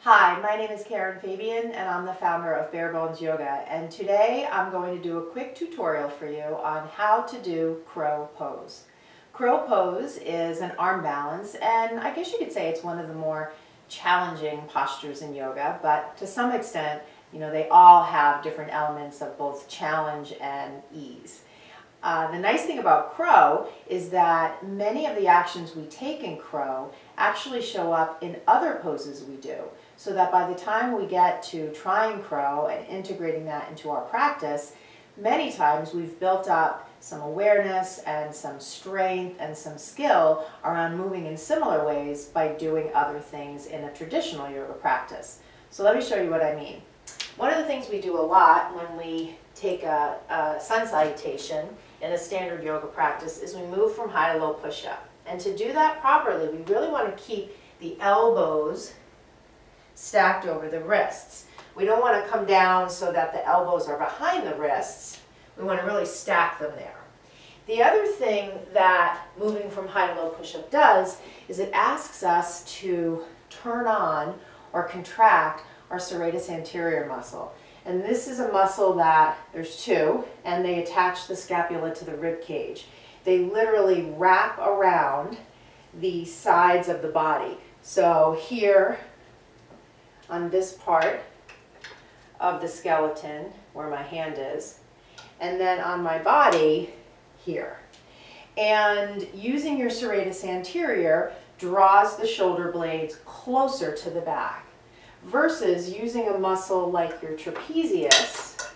Hi, my name is Karen Fabian and I'm the founder of Bare Bones Yoga, and today I'm going to do a quick tutorial for you on how to do crow pose. Crow pose is an arm balance, and I guess you could say it's one of the more challenging postures in yoga, but to some extent, they all have different elements of both challenge and ease. The nice thing about crow is that many of the actions we take in crow actually show up in other poses we do, so that by the time we get to trying crow and integrating that into our practice, many times we've built up some awareness and some strength and some skill around moving in similar ways by doing other things in a traditional yoga practice. So let me show you what I mean. One of the things we do a lot when we take a sun salutation in a standard yoga practice is we move from high to low push-up. And to do that properly, we really want to keep the elbows stacked over the wrists. We don't want to come down so that the elbows are behind the wrists. We want to really stack them there. The other thing that moving from high to low push-up does is it asks us to turn on or contract our serratus anterior muscle. And this is a muscle that, there's two, and they attach the scapula to the rib cage. They literally wrap around the sides of the body. So here, on this part of the skeleton, where my hand is, and then on my body, here. And using your serratus anterior draws the shoulder blades closer to the back, versus using a muscle like your trapezius,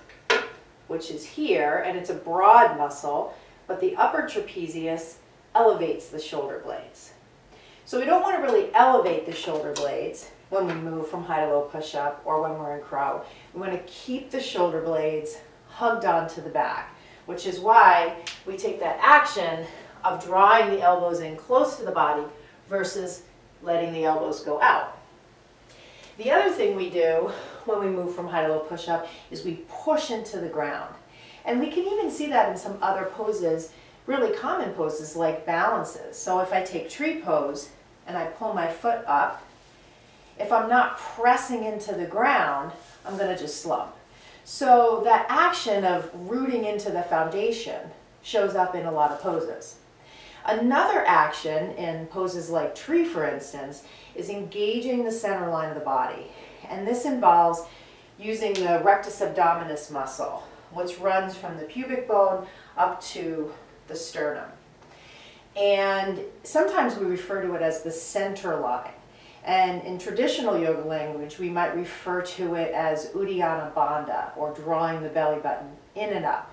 which is here, and it's a broad muscle, but the upper trapezius elevates the shoulder blades. So we don't want to really elevate the shoulder blades when we move from high to low push-up or when we're in crow. We want to keep the shoulder blades hugged onto the back, which is why we take that action of drawing the elbows in close to the body versus letting the elbows go out. The other thing we do when we move from high to low push-up is we push into the ground. And we can even see that in some other poses, really common poses like balances. So if I take tree pose and I pull my foot up, if I'm not pressing into the ground, I'm going to just slump. So that action of rooting into the foundation shows up in a lot of poses. Another action in poses like tree, for instance, is engaging the center line of the body. And this involves using the rectus abdominis muscle, which runs from the pubic bone up to the sternum. And sometimes we refer to it as the center line. And in traditional yoga language, we might refer to it as Uddiyana Bandha, or drawing the belly button in and up.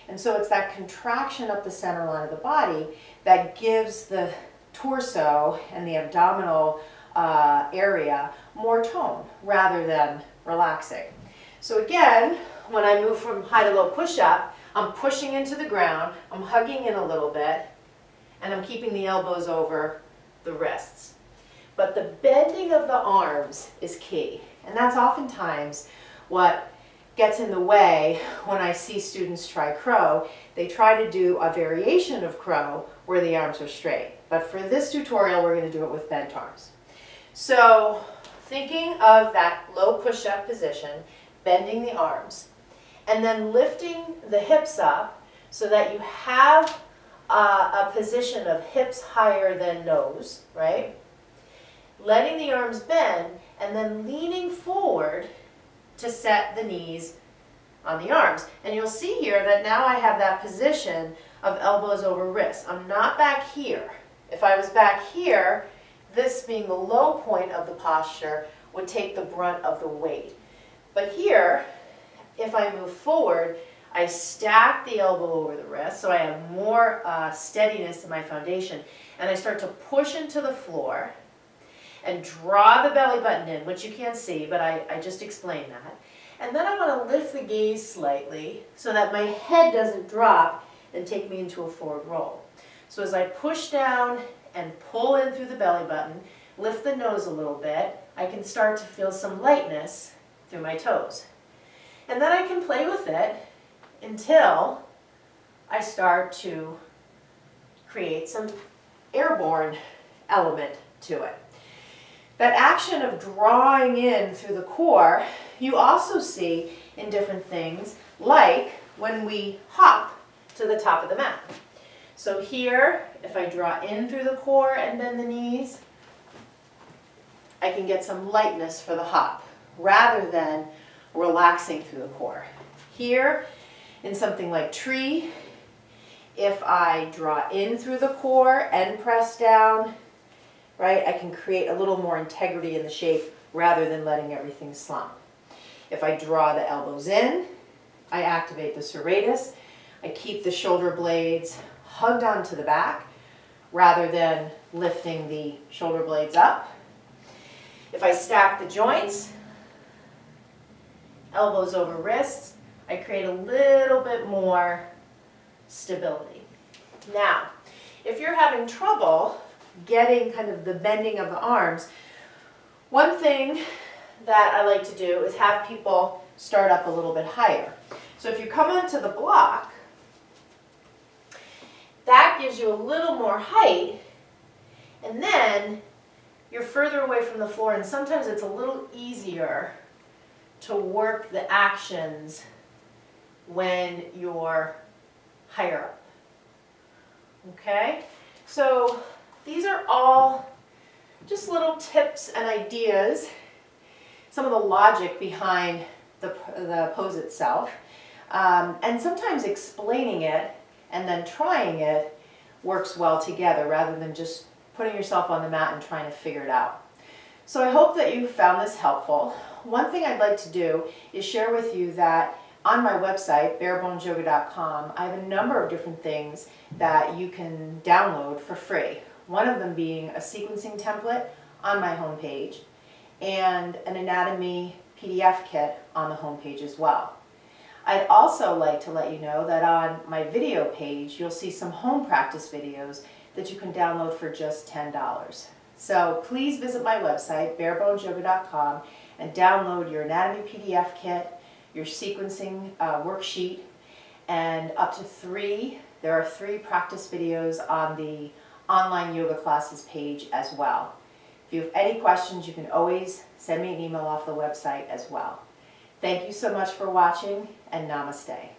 And so it's that contraction up the center line of the body that gives the torso and the abdominal area more tone rather than relaxing. So again, when I move from high to low push-up, I'm pushing into the ground, I'm hugging in a little bit, and I'm keeping the elbows over the wrists. But the bending of the arms is key, and that's oftentimes what gets in the way when I see students try crow. They try to do a variation of crow where the arms are straight. But for this tutorial, we're going to do it with bent arms. So thinking of that low push-up position, bending the arms, and then lifting the hips up so that you have a position of hips higher than nose, right? Letting the arms bend and then leaning forward to set the knees on the arms. And you'll see here that now I have that position of elbows over wrists. I'm not back here. If I was back here, this being the low point of the posture would take the brunt of the weight. But here, if I move forward, I stack the elbow over the wrist, so I have more steadiness in my foundation, and I start to push into the floor and draw the belly button in, which you can't see, but I just explained that. And then I want to lift the gaze slightly so that my head doesn't drop and take me into a forward roll. So as I push down and pull in through the belly button, lift the nose a little bit, I can start to feel some lightness through my toes. And then I can play with it until I start to create some airborne element to it. That action of drawing in through the core, you also see in different things, like when we hop to the top of the mat. So here, if I draw in through the core and bend the knees, I can get some lightness for the hop, rather than relaxing through the core. Here, in something like tree, if I draw in through the core and press down, right, I can create a little more integrity in the shape rather than letting everything slump. If I draw the elbows in, I activate the serratus. I keep the shoulder blades hugged onto the back rather than lifting the shoulder blades up. If I stack the joints, elbows over wrists, I create a little bit more stability. Now, if you're having trouble getting kind of the bending of the arms, one thing that I like to do is have people start up a little bit higher. So if you come onto the block, that gives you a little more height, and then you're further away from the floor, and sometimes it's a little easier to work the actions when you're higher up. Okay? So these are all just little tips and ideas, some of the logic behind the pose itself, and sometimes explaining it and then trying it works well together rather than just putting yourself on the mat and trying to figure it out. So I hope that you found this helpful. One thing I'd like to do is share with you that on my website, barebonesyoga.com, I have a number of different things that you can download for free. One of them being a sequencing template on my homepage and an anatomy PDF kit on the homepage as well. I'd also like to let you know that on my video page, you'll see some home practice videos that you can download for just $10. So please visit my website, barebonesyoga.com, and download your anatomy PDF kit, your sequencing worksheet, and up to there are 3 practice videos on the online yoga classes page as well. If you have any questions, you can always send me an email off the website as well. Thank you so much for watching, and namaste.